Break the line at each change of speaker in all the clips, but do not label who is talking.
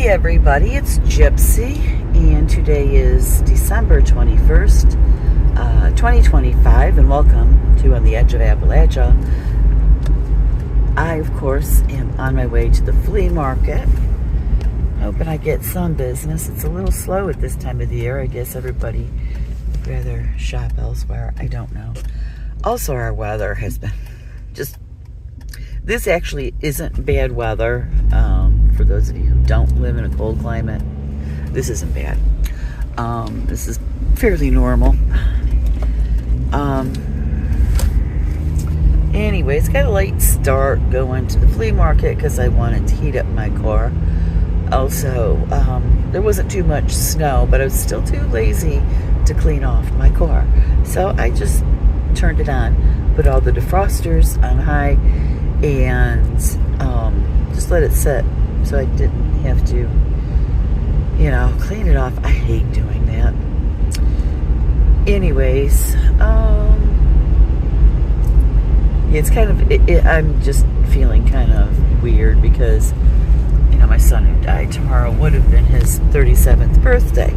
everybody, it's Gypsy, and today is December 21st, 2025, and welcome to On the Edge of Appalachia. I, of course, am on my way to the flea market, hoping I get some business. It's a little slow at this time of the year. I guess everybody would rather shop elsewhere. I don't know. Also, our weather has been just... This actually isn't bad weather. For those of you who don't live in a cold climate, this isn't bad. This is fairly normal. Anyways, got a late start going to the flea market because I wanted to heat up my car. Also, there wasn't too much snow, but I was still too lazy to clean off my car. So I just turned it on, put all the defrosters on high, and just let it sit so I didn't have to, clean it off. I hate doing that. Anyways, it's kind of, I'm just feeling kind of weird because, my son who died tomorrow would have been his 37th birthday.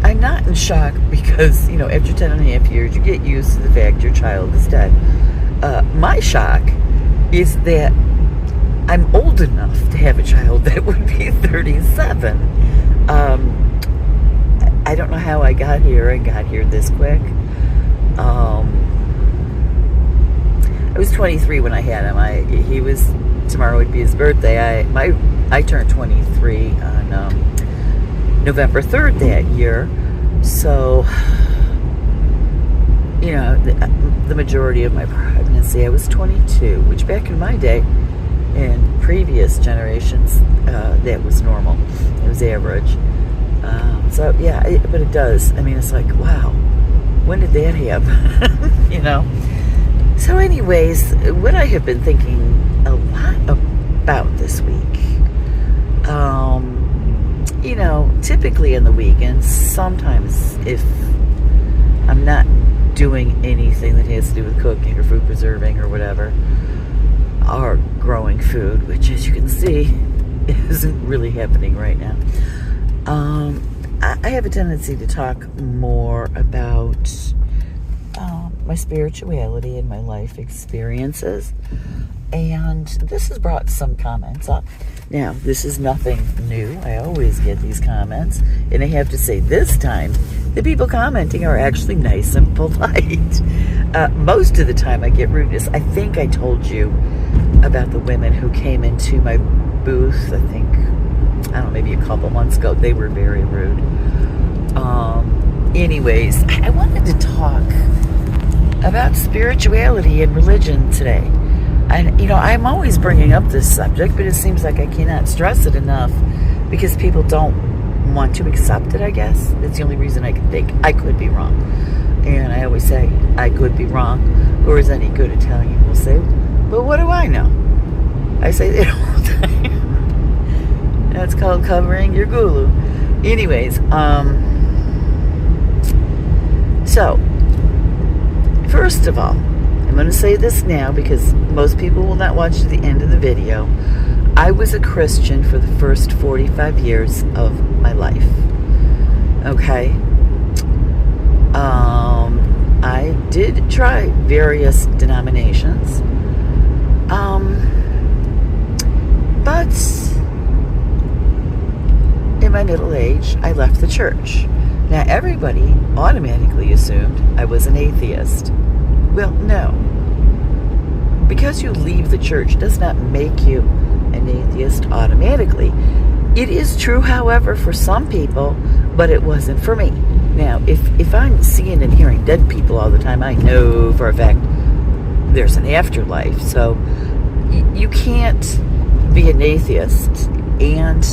I'm not in shock because, after 10 and a half years, you get used to the fact your child is dead. My shock is that I'm old enough to have a child that would be 37. I don't know how I got here and got here this quick. I was 23 when I had him. Tomorrow would be his birthday. I turned 23 on November 3rd that year. So, the majority of my pregnancy, I was 22, which back in my day, in previous generations, that was normal. It was average. But it does. It's like, wow, when did that happen? So anyways, what I have been thinking a lot about this week, typically in the weekends, sometimes if I'm not doing anything that has to do with cooking or food preserving or whatever, or growing food, which as you can see isn't really happening right now, I have a tendency to talk more about my spirituality and my life experiences, and this has brought some comments up. Now, this is nothing new. I always get these comments, and I have to say this time, the people commenting are actually nice and polite. Most of the time I get rudeness. I think I told you about the women who came into my booth, maybe a couple months ago. They were very rude. Anyways, I wanted to talk about spirituality and religion today. And, I'm always bringing up this subject, but it seems like I cannot stress it enough because people don't want to accept it, I guess. That's the only reason I can think. I could be wrong. And I always say, I could be wrong. Or as any good Italian will say, but what do I know? I say that all the time. That's called covering your gulu. Anyways, so, first of all, I'm going to say this now because most people will not watch to the end of the video. I was a Christian for the first 45 years of my life. Okay? I did try various denominations. But in my middle age, I left the church. Now, everybody automatically assumed I was an atheist. Well, no. Because you leave the church does not make you an atheist automatically. It is true, however, for some people, but it wasn't for me. Now, if I'm seeing and hearing dead people all the time, I know for a fact there's an afterlife. So you can't be an atheist and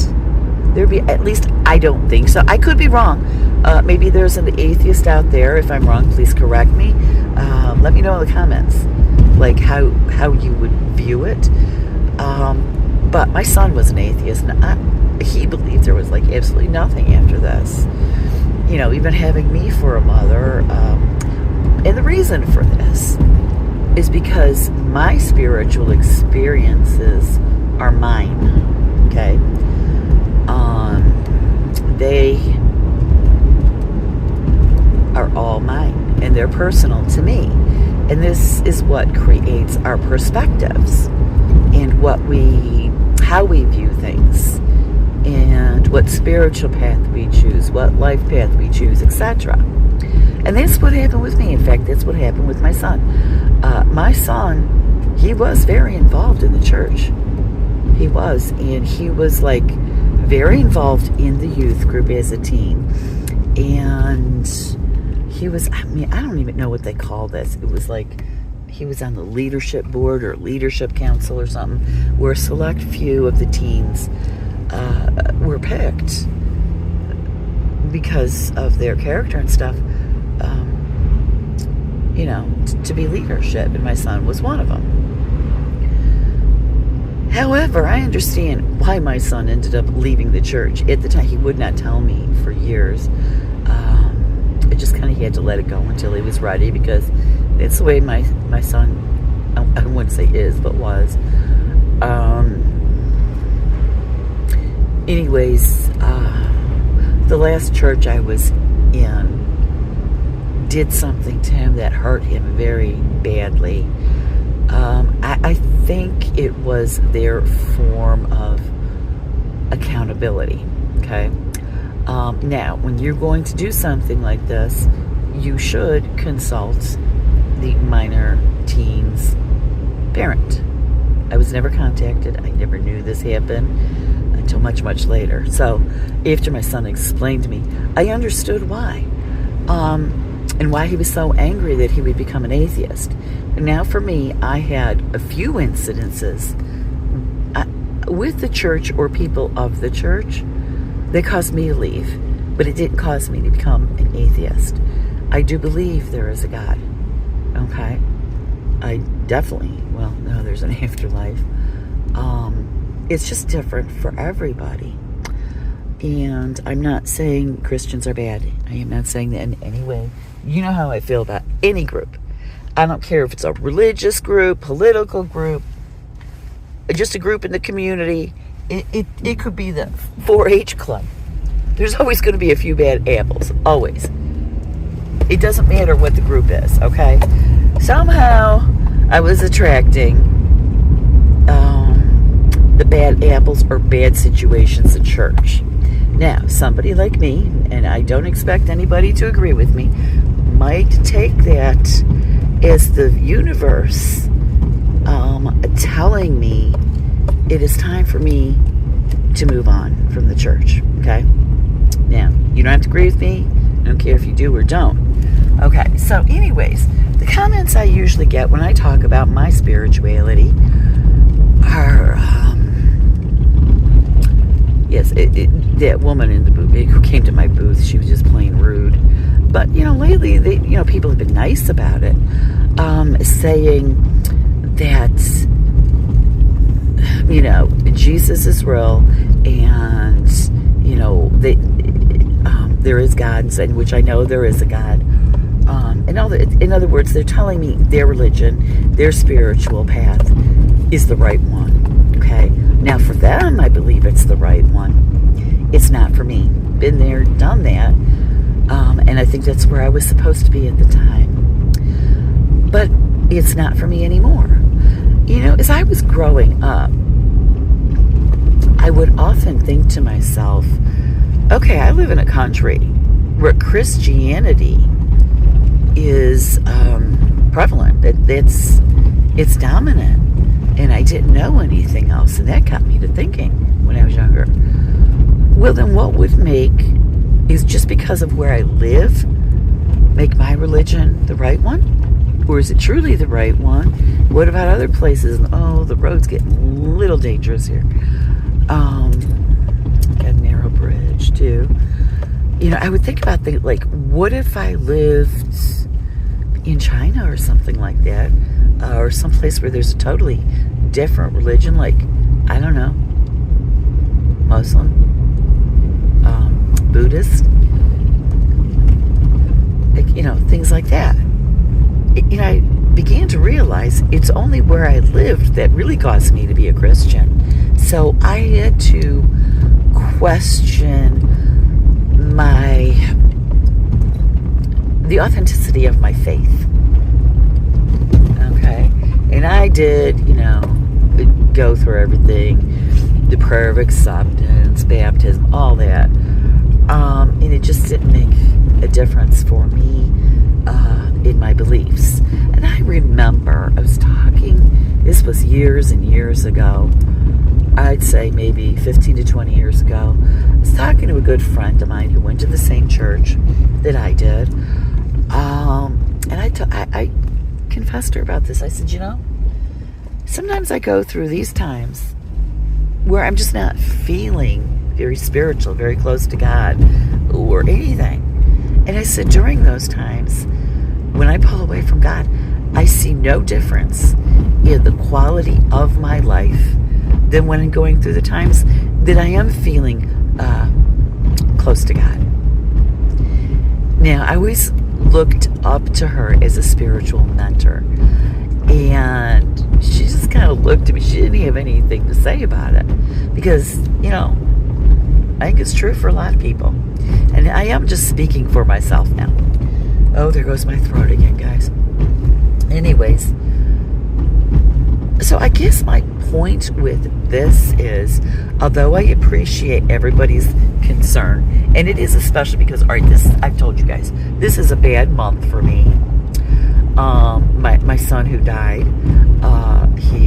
there be, at least I don't think so. I could be wrong. Maybe there's an atheist out there. If I'm wrong, please correct me. Let me know in the comments, like how you would view it. But my son was an atheist, and he believed there was absolutely nothing after this. Even having me for a mother. And the reason for this is because my spiritual experiences are mine. Okay? They are all mine, and they're personal to me. And this is what creates our perspectives and how we view things, and what spiritual path we choose, what life path we choose, etc. And that's what happened with me. In fact, that's what happened with my son. My son, he was very involved in the church. He was, and he was like very involved in the youth group as a teen. And he was, I don't even know what they call this. It was like he was on the leadership board or leadership council or something, where a select few of the teens were picked because of their character and stuff, to be leadership, and my son was one of them. However, I understand why my son ended up leaving the church. At the time, he would not tell me for years. I just kind of had to let it go until he was ready, because it's the way my son, I wouldn't say is, but was. Anyways, the last church I was in did something to him that hurt him very badly. I think it was their form of accountability. Okay? Now, when you're going to do something like this, you should consult the minor teen's parent. I was never contacted. I never knew this happened until much, much later. So, after my son explained to me, I understood why. And why he was so angry that he would become an atheist. And now for me, I had a few incidences with the church or people of the church that caused me to leave, but it didn't cause me to become an atheist. I do believe there is a God. Okay? I definitely, no, there's an afterlife. It's just different for everybody. And I'm not saying Christians are bad. I am not saying that in any way. You know how I feel about any group. I don't care if it's a religious group, political group, just a group in the community. It could be the 4-H club. There's always going to be a few bad apples. Always. It doesn't matter what the group is, okay? Somehow, I was attracting the bad apples or bad situations in church. Now, somebody like me, and I don't expect anybody to agree with me, might take that as the universe telling me it is time for me to move on from the church. Okay? Now, you don't have to agree with me. I don't care if you do or don't. Okay, so anyways, the comments I usually get when I talk about my spirituality are, yes, that woman in the booth who came to my booth, she was just plain rude. But, lately, people have been nice about it, saying that, Jesus is real, and, there is God, and which I know there is a God. In other words, they're telling me their religion, their spiritual path is the right one. Okay? Now, for them, I believe it's the right one. It's not for me. Been there, done that. And I think that's where I was supposed to be at the time. But it's not for me anymore. As I was growing up, I would often think to myself, okay, I live in a country where Christianity is prevalent. It's dominant. And I didn't know anything else. And that got me to thinking when I was younger. Well, then what would is just because of where I live, make my religion the right one? Or is it truly the right one? What about other places? Oh, the road's getting a little dangerous here. Got a narrow bridge, too. I would think about things like, what if I lived in China or something like that? Or someplace where there's a totally different religion, like, I don't know, Muslim, Buddhist, things like that. I began to realize it's only where I lived that really caused me to be a Christian. So I had to question the authenticity of my faith. Okay? And I did, go through everything, the prayer of acceptance, baptism, all that. And it just didn't make a difference for me in my beliefs. And I remember I was talking, this was years and years ago, I'd say maybe 15 to 20 years ago. I was talking to a good friend of mine who went to the same church that I did. And I confessed to her about this. I said, sometimes I go through these times where I'm just not feeling very spiritual, very close to God or anything. And I said, during those times, when I pull away from God, I see no difference in the quality of my life than when I'm going through the times that I am feeling close to God. Now, I always looked up to her as a spiritual mentor. And she just kind of looked at me. She didn't have anything to say about it. Because, I think it's true for a lot of people. And I am just speaking for myself now. Oh, there goes my throat again, guys. Anyways, so I guess my point with this is, although I appreciate everybody's concern, and it is especially because, all right, I've told you guys, this is a bad month for me. My son who died,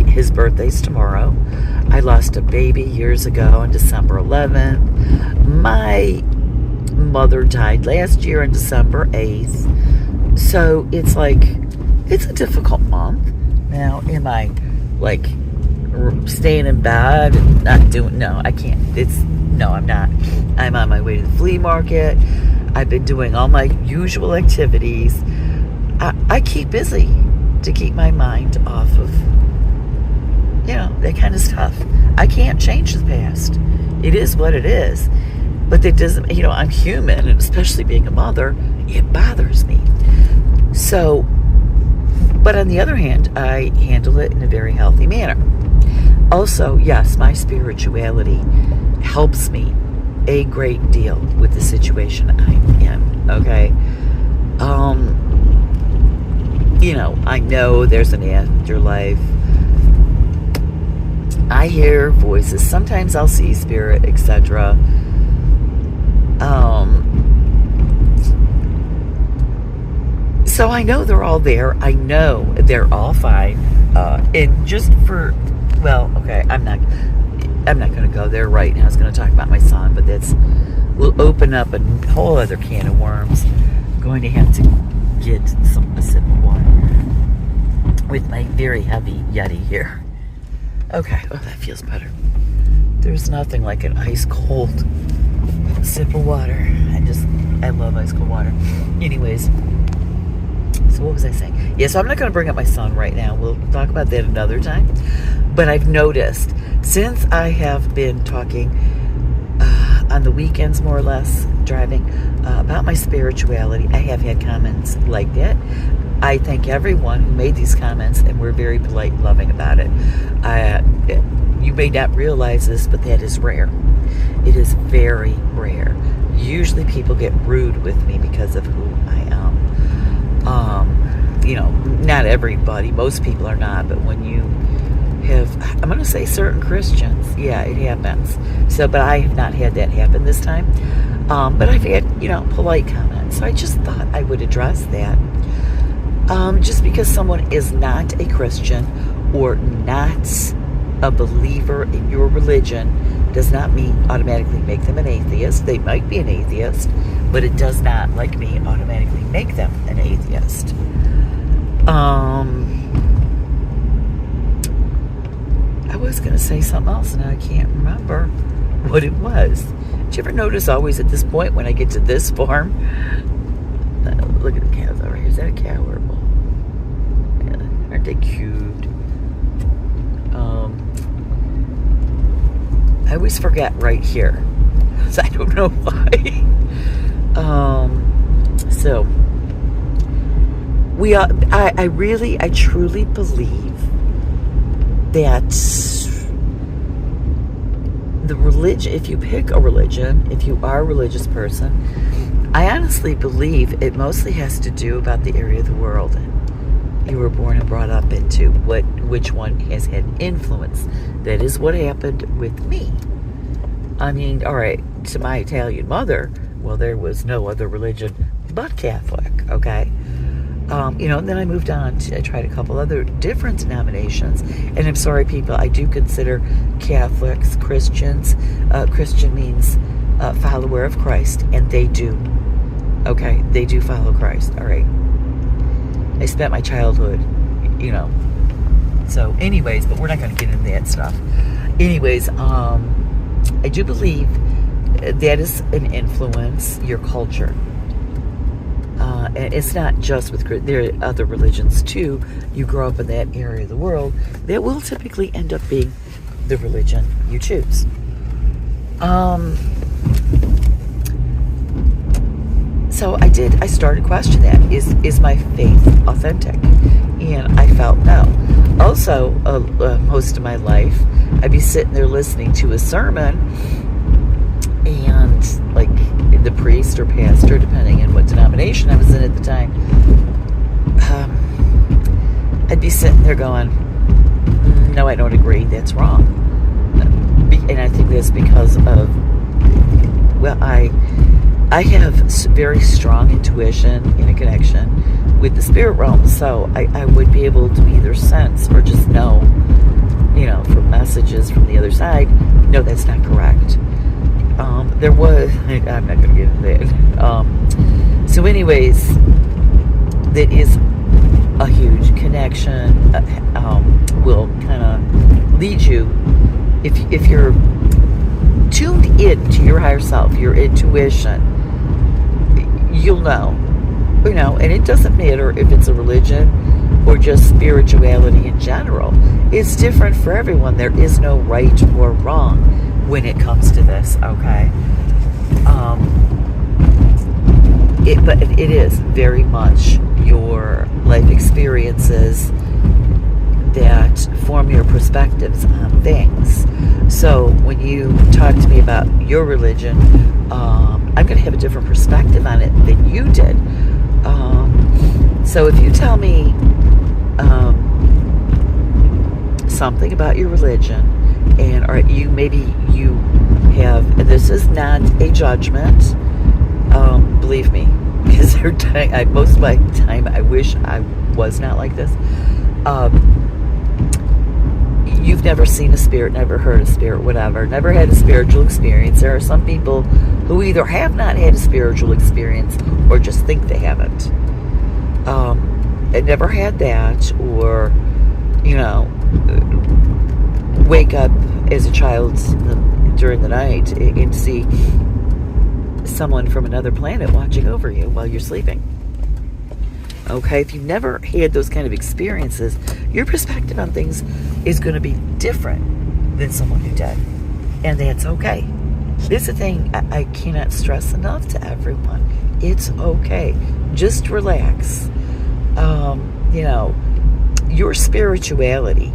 his birthday's tomorrow. I lost a baby years ago on December 11th. My mother died last year on December 8th. So it's a difficult month. Now, am I staying in bed and not doing, no, I can't. No, I'm not. I'm on my way to the flea market. I've been doing all my usual activities. I keep busy to keep my mind off of, that kind of stuff. I can't change the past. It is what it is. But that doesn't, I'm human, and especially being a mother, it bothers me. So, but on the other hand, I handle it in a very healthy manner. Also, yes, my spirituality helps me a great deal with the situation I'm in, okay? I know there's an afterlife. I hear voices. Sometimes I'll see spirit, etc. So I know they're all there. I know they're all fine. And just for, I'm not going to go there right now. I was going to talk about my son, but will open up a whole other can of worms. I'm going to have to get a sip of water with my very heavy Yeti here. Okay, that feels better. There's nothing like an ice cold sip of water. I love ice cold water. Anyways, so what was I saying? Yeah, so I'm not going to bring up my son right now. We'll talk about that another time. But I've noticed, since I have been talking on the weekends, more or less, driving, about my spirituality, I have had comments like that. I thank everyone who made these comments, and we're very polite and loving about it. You may not realize this, but that is rare. It is very rare. Usually people get rude with me because of who I am. Not everybody, most people are not, but when you have, I'm going to say certain Christians, yeah, it happens. So, but I have not had that happen this time. But I've had, polite comments. So I just thought I would address that. Just because someone is not a Christian or not a believer in your religion does not mean automatically make them an atheist. They might be an atheist, but it does not, like me, automatically make them an atheist. I was going to say something else, and I can't remember what it was. Did you ever notice always at this point when I get to this farm? Look at the cows over here. Is that a cow or a bull? Yeah, aren't they cute? I always forget right here. So I don't know why. So I truly believe that the religion, if you pick a religion, if you are a religious person, I honestly believe it mostly has to do about the area of the world you were born and brought up into, which one has had influence. That is what happened with me. I mean, all right, to my Italian mother, well, there was no other religion but Catholic, okay? And then I moved on I tried a couple other different denominations. And I'm sorry, people, I do consider Catholics Christians. Christian means follower of Christ, and they do. Okay, they do follow Christ, all right? I spent my childhood, So anyways, but we're not going to get into that stuff. Anyways, I do believe that is an influence, your culture. And it's not just with, there are other religions too. You grow up in that area of the world, that will typically end up being the religion you choose. So I started questioning that. Is my faith authentic? And I felt no. Also, most of my life, I'd be sitting there listening to a sermon, and like the priest or pastor, depending on what denomination I was in at the time, I'd be sitting there going, no, I don't agree, that's wrong. And I think that's because of, well, I have very strong intuition and a connection with the spirit realm, so I would be able to either sense or just know, from messages from the other side, no, that's not correct. I'm not going to get into that. So anyways, that is a huge connection, will kind of lead you, if you're tuned in to your higher self, your intuition, you'll know, and it doesn't matter if it's a religion or just spirituality in general. It's different for everyone. There is no right or wrong when it comes to this, okay? But it is very much your life experiences that form your perspectives on things. So when you talk to me about your religion, I'm going to have a different perspective on it than you did. So if you tell me something about your religion, and you have, and this is not a judgment, believe me, because most of my time I wish I was not like this. You've never seen a spirit, never heard a spirit, whatever, never had a spiritual experience. There are some people who either have not had a spiritual experience or just think they haven't. And never had that, or, wake up as a child during the night and see someone from another planet watching over you while you're sleeping. Okay, if you've never had those kind of experiences, your perspective on things is going to be different than someone who did. And that's okay. It's a thing I cannot stress enough to everyone. It's okay. Just relax. Your spirituality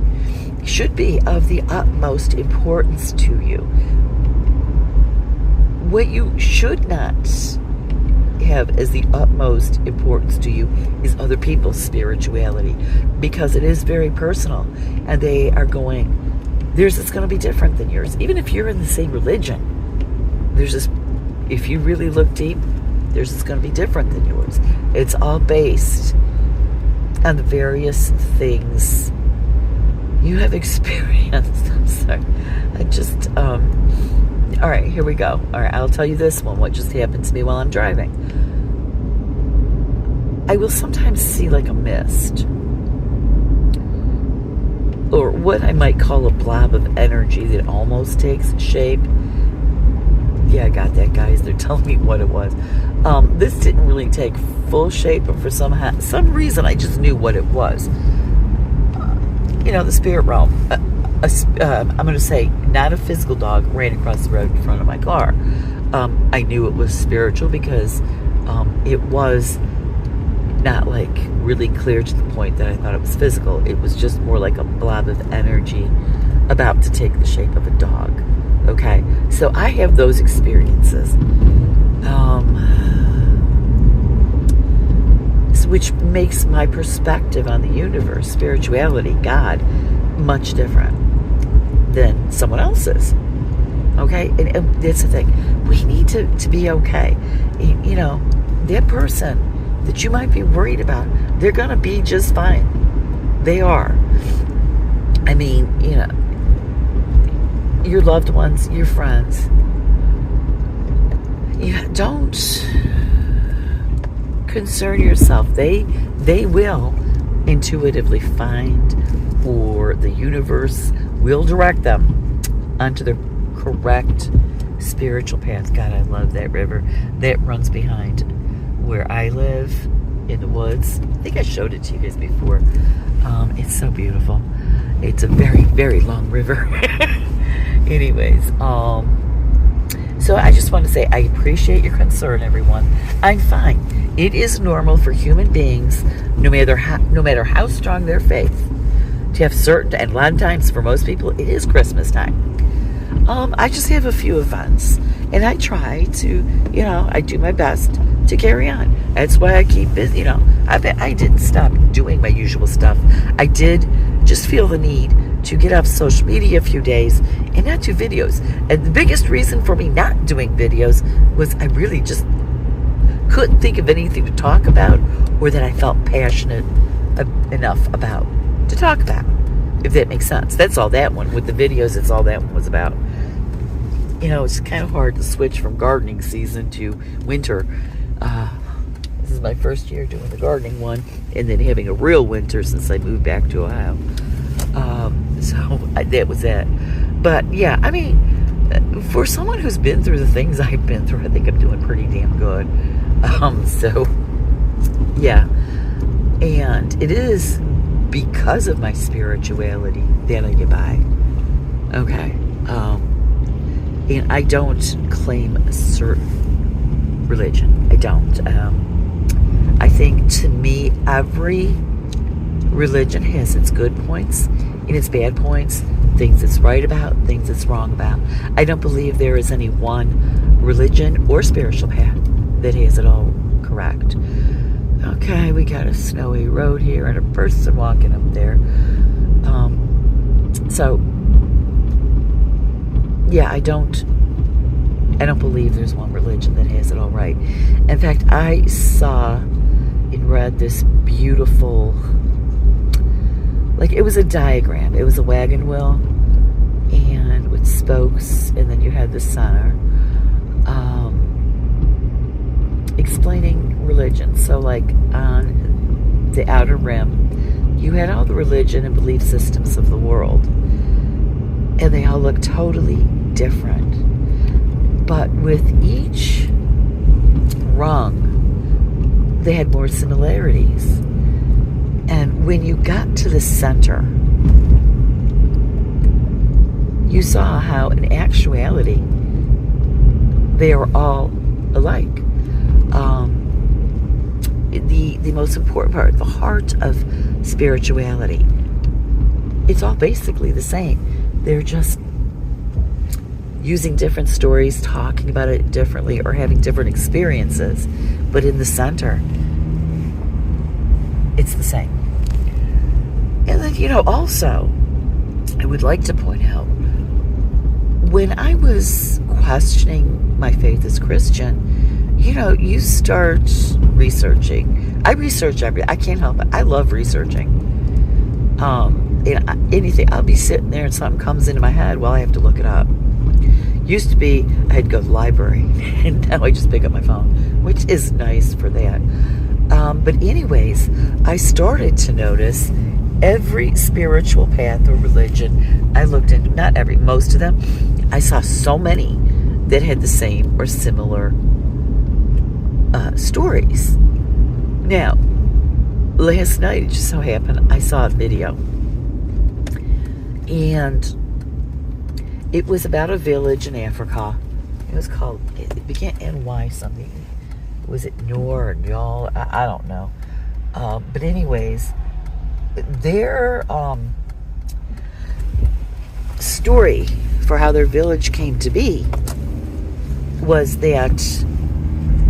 should be of the utmost importance to you. What you should not have as the utmost importance to you is other people's spirituality, because it is very personal, and theirs is going to be different than yours. Even if you're in the same religion, if you really look deep, theirs is going to be different than yours. It's all based on the various things you have experienced. I'm sorry. All right, here we go. All right, I'll tell you this one, what just happened to me while I'm driving. I will sometimes see like a mist, or what I might call a blob of energy that almost takes shape. Yeah, I got that, guys. They're telling me what it was. This didn't really take full shape, but for some reason I just knew what it was. The spirit realm. I'm going to say, not a physical dog ran across the road in front of my car. I knew it was spiritual because it was not like really clear to the point that I thought it was physical. It was just more like a blob of energy about to take the shape of a dog. Okay, so I have those experiences, which makes my perspective on the universe, spirituality, God, much different than someone else's. Okay, and that's the thing. We need to be okay. You know, that person that you might be worried about, they're going to be just fine. They are. I mean, you know, your loved ones, your friends. Yeah, don't concern yourself. They will intuitively find, or the universe will direct them onto the correct spiritual path. God, I love that river that runs behind where I live in the woods. I think I showed it to you guys before. It's so beautiful. It's a very, very long river. Anyways, so I just want to say I appreciate your concern, everyone. I'm fine. It is normal for human beings, no matter how strong their faith, to have certain, and a lot of times for most people, it is Christmas time. I just have a few events, and I try to, you know, I do my best to carry on. That's why I keep busy, you know. I didn't stop doing my usual stuff. I did just feel the need to get off social media a few days and not do videos. And the biggest reason for me not doing videos was I really just couldn't think of anything to talk about, or that I felt passionate enough about to talk about, if that makes sense. That's all that one. With the videos, it's all that one was about. You know, it's kind of hard to switch from gardening season to winter. This is my first year doing the gardening one, and then having a real winter since I moved back to Ohio. That was that. But yeah, I mean, for someone who's been through the things I've been through, I think I'm doing pretty damn good. So yeah, and it is because of my spirituality that I get by. Okay, and I don't claim a certain religion. I don't. I think, to me, every religion has its good points and its bad points, things it's right about, things it's wrong about. I don't believe there is any one religion or spiritual path that has it all correct. Okay, we got a snowy road here and a person walking up there. So, yeah, I don't believe there's one religion that has it all right. In fact, I saw and read this beautiful, like, it was a diagram. It was a wagon wheel and with spokes, and then you had the center, explaining religion. So, like, on the outer rim, you had all the religion and belief systems of the world, and they all looked totally different. But with each rung, they had more similarities. And when you got to the center, you saw how, in actuality, they are all alike. The most important part, the heart of spirituality, it's all basically the same. They're just using different stories, talking about it differently, or having different experiences. But in the center, it's the same. And then, you know, also, I would like to point out, when I was questioning my faith as Christian, you know, you start researching. I research everything. I can't help it. I love researching. And anything, I'll be sitting there and something comes into my head, well, I have to look it up. Used to be, I'd go to the library, and now I just pick up my phone, which is nice for that. But anyways, I started to notice every spiritual path or religion I looked into, not every, most of them, I saw so many that had the same or similar stories. Now, last night, it just so happened, I saw a video, and it was about a village in Africa. It was called, it began NY something. Was it Noor or Nyal? I don't know. But anyways, their story for how their village came to be was that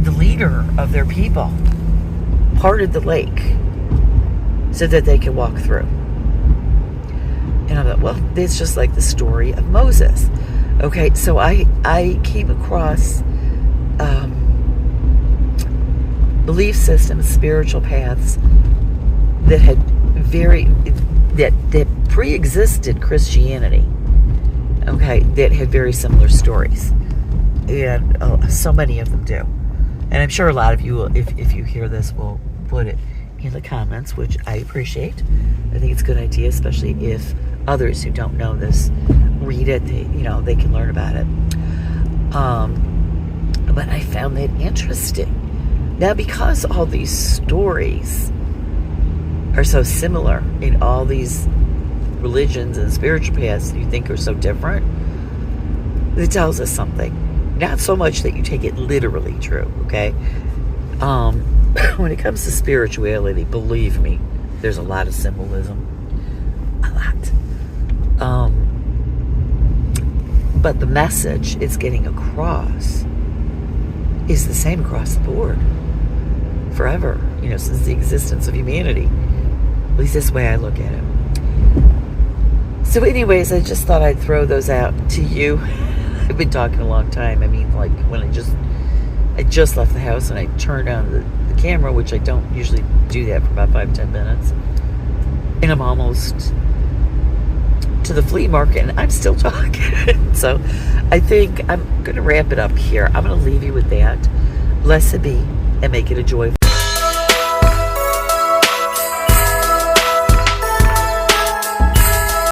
the leader of their people parted the lake so that they could walk through. And I thought, well, it's just like the story of Moses. Okay, so I came across belief systems, spiritual paths that had that pre-existed Christianity. Okay, that had very similar stories, and so many of them do. And I'm sure a lot of you, if you hear this, will put it in the comments, which I appreciate. I think it's a good idea, especially if others who don't know this read it. They can learn about it. But I found that interesting. Now, because all these stories are so similar in all these religions and spiritual paths you think are so different, it tells us something. Not so much that you take it literally true, okay? When it comes to spirituality, believe me, there's a lot of symbolism. A lot. But the message it's getting across is the same across the board. Forever, since the existence of humanity. At least this way I look at it. So anyways, I just thought I'd throw those out to you. I've been talking a long time. I mean, like when I just left the house and I turned on the camera, which I don't usually do that for about 5-10 minutes. And I'm almost to the flea market and I'm still talking. So I think I'm going to wrap it up here. I'm going to leave you with that. Blessed be and make it a joyful